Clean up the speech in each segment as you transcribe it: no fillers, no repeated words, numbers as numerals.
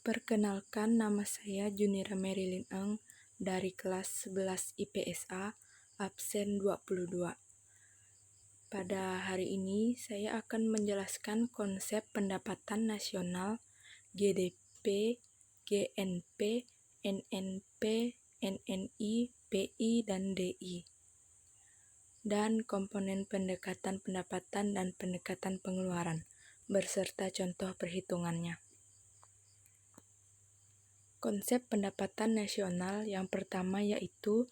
Perkenalkan, nama saya Junira Merilyn Eng dari kelas 11 IPSA, absen 22. Pada hari ini, saya akan menjelaskan konsep pendapatan nasional GDP, GNP, NNP, NNI, PI, dan DI, dan komponen pendekatan pendapatan dan pendekatan pengeluaran, beserta contoh perhitungannya. Konsep pendapatan nasional yang pertama yaitu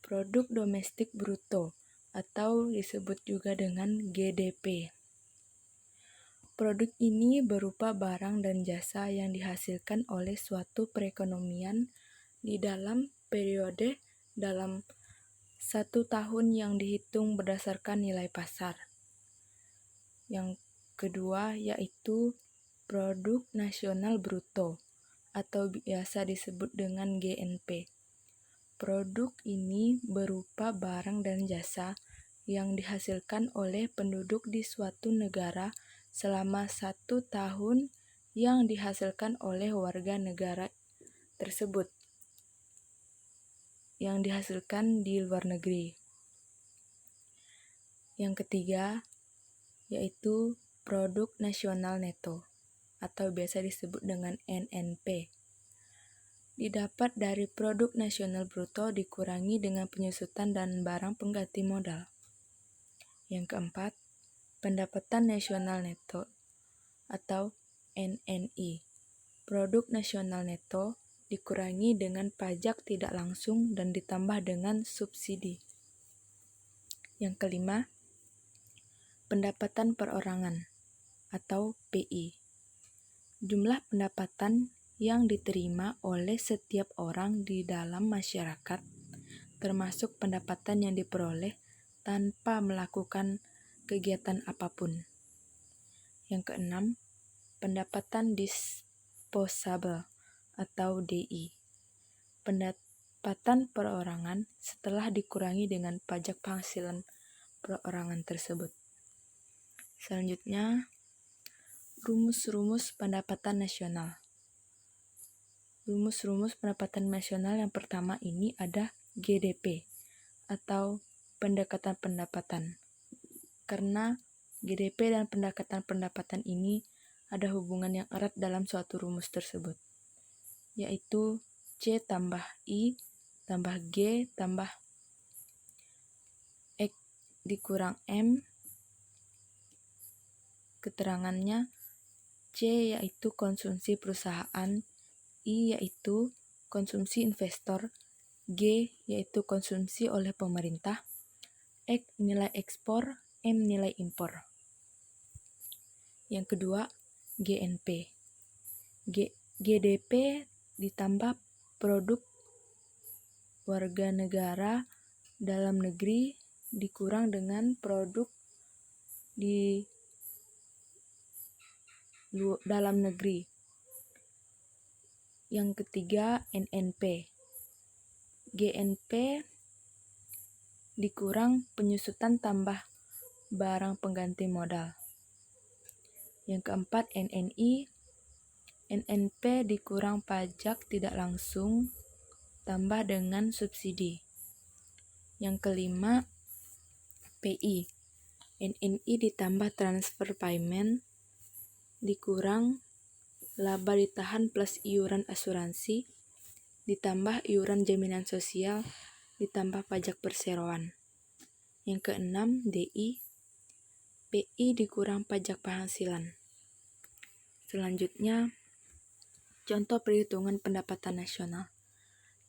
produk domestik bruto atau disebut juga dengan GDP. Produk ini berupa barang dan jasa yang dihasilkan oleh suatu perekonomian di dalam periode dalam 1 tahun yang dihitung berdasarkan nilai pasar. Yang kedua yaitu produk nasional bruto atau biasa disebut dengan GNP. Produk ini berupa barang dan jasa yang dihasilkan oleh penduduk di suatu negara selama 1 tahun yang dihasilkan oleh warga negara tersebut yang dihasilkan di luar negeri. Yang ketiga yaitu produk nasional neto atau biasa disebut dengan NNP. Didapat dari produk nasional bruto dikurangi dengan penyusutan dan barang pengganti modal. Yang keempat, pendapatan nasional neto atau NNI. Produk nasional neto dikurangi dengan pajak tidak langsung dan ditambah dengan subsidi. Yang kelima, pendapatan perorangan atau PI. Jumlah pendapatan yang diterima oleh setiap orang di dalam masyarakat, termasuk pendapatan yang diperoleh tanpa melakukan kegiatan apapun. Yang keenam, pendapatan disposable atau DI. Pendapatan perorangan setelah dikurangi dengan pajak penghasilan perorangan tersebut. Selanjutnya, rumus-rumus pendapatan nasional. Rumus-rumus pendapatan nasional yang pertama ini ada GDP atau pendekatan pendapatan. Karena GDP dan pendekatan pendapatan ini ada hubungan yang erat dalam suatu rumus tersebut, yaitu C tambah I tambah G tambah X dikurang M. Keterangannya, C yaitu konsumsi perusahaan, I yaitu konsumsi investor, G yaitu konsumsi oleh pemerintah, X nilai ekspor, M nilai impor. Yang kedua, GNP. GDP ditambah produk warga negara dalam negeri dikurang dengan produk di dalam negeri. Yang ketiga, NNP. GNP dikurang penyusutan tambah barang pengganti modal. Yang keempat, NNI. NNP dikurang pajak tidak langsung tambah dengan subsidi. Yang kelima, PI. NNI ditambah transfer payment dikurang laba ditahan plus iuran asuransi ditambah iuran jaminan sosial ditambah pajak perseroan. Yang keenam, DI. PI dikurang pajak penghasilan. Selanjutnya, contoh perhitungan pendapatan nasional.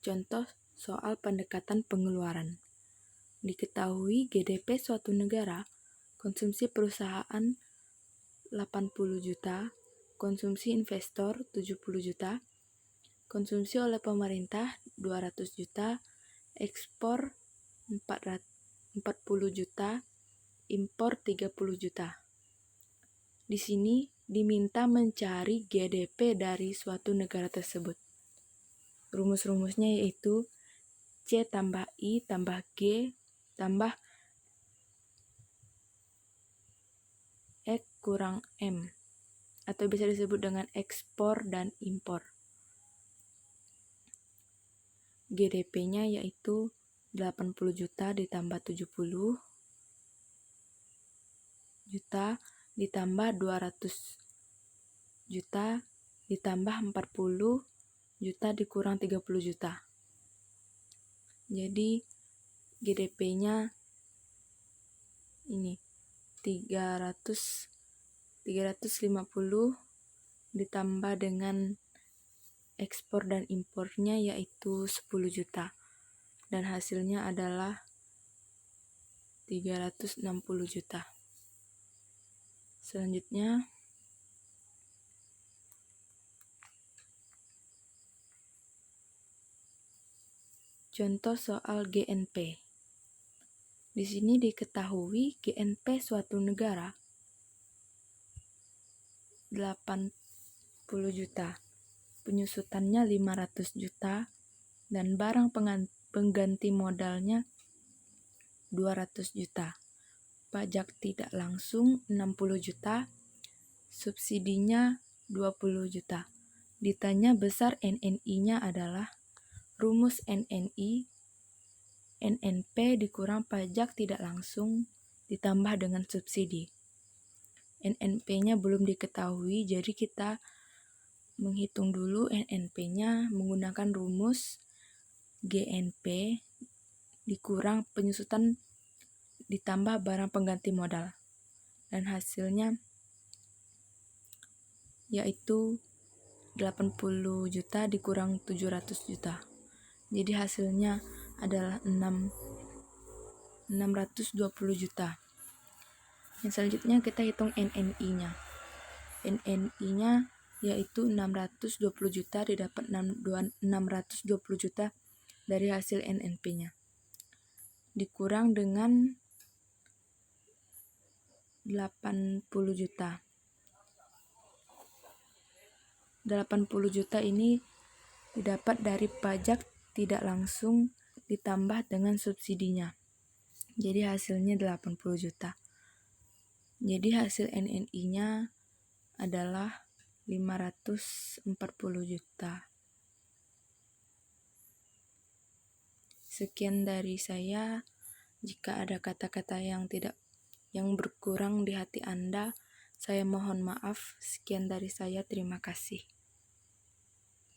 Contoh soal pendekatan pengeluaran. Diketahui GDP suatu negara, konsumsi perusahaan 80 juta, konsumsi investor 70 juta, konsumsi oleh pemerintah 200 juta, ekspor 40 juta, impor 30 juta. Di sini diminta mencari GDP dari suatu negara tersebut. Rumus-rumusnya yaitu C tambah I tambah G tambah X kurang M atau bisa disebut dengan ekspor dan impor. GDP-nya yaitu 80 juta ditambah 70 juta ditambah 200 juta ditambah 40 juta dikurang 30 juta. Jadi GDP-nya ini 350 ditambah dengan ekspor dan impornya yaitu 10 juta. Dan hasilnya adalah 360 juta. Selanjutnya contoh soal GNP. Di sini diketahui GNP suatu negara 80 juta, penyusutannya 500 juta, dan barang pengganti modalnya 200 juta. Pajak tidak langsung 60 juta, subsidinya 20 juta. Ditanya besar NNI-nya adalah rumus NNI, NNP dikurang pajak tidak langsung ditambah dengan subsidi. NNP-nya belum diketahui, jadi kita menghitung dulu NNP-nya menggunakan rumus GNP dikurang penyusutan ditambah barang pengganti modal. Dan hasilnya yaitu 80 juta dikurang 700 juta. Jadi hasilnya adalah 620 juta. Yang selanjutnya kita hitung NNI-nya. NNI-nya yaitu 620 juta didapat 620 juta dari hasil NNP-nya. Dikurang dengan 80 juta. 80 juta ini didapat dari pajak tidak langsung ditambah dengan subsidinya. Jadi hasilnya 80 juta. Jadi hasil NNI-nya adalah 540 juta. Sekian dari saya. Jika ada kata-kata yang berkurang di hati Anda, saya mohon maaf. Sekian dari saya, terima kasih.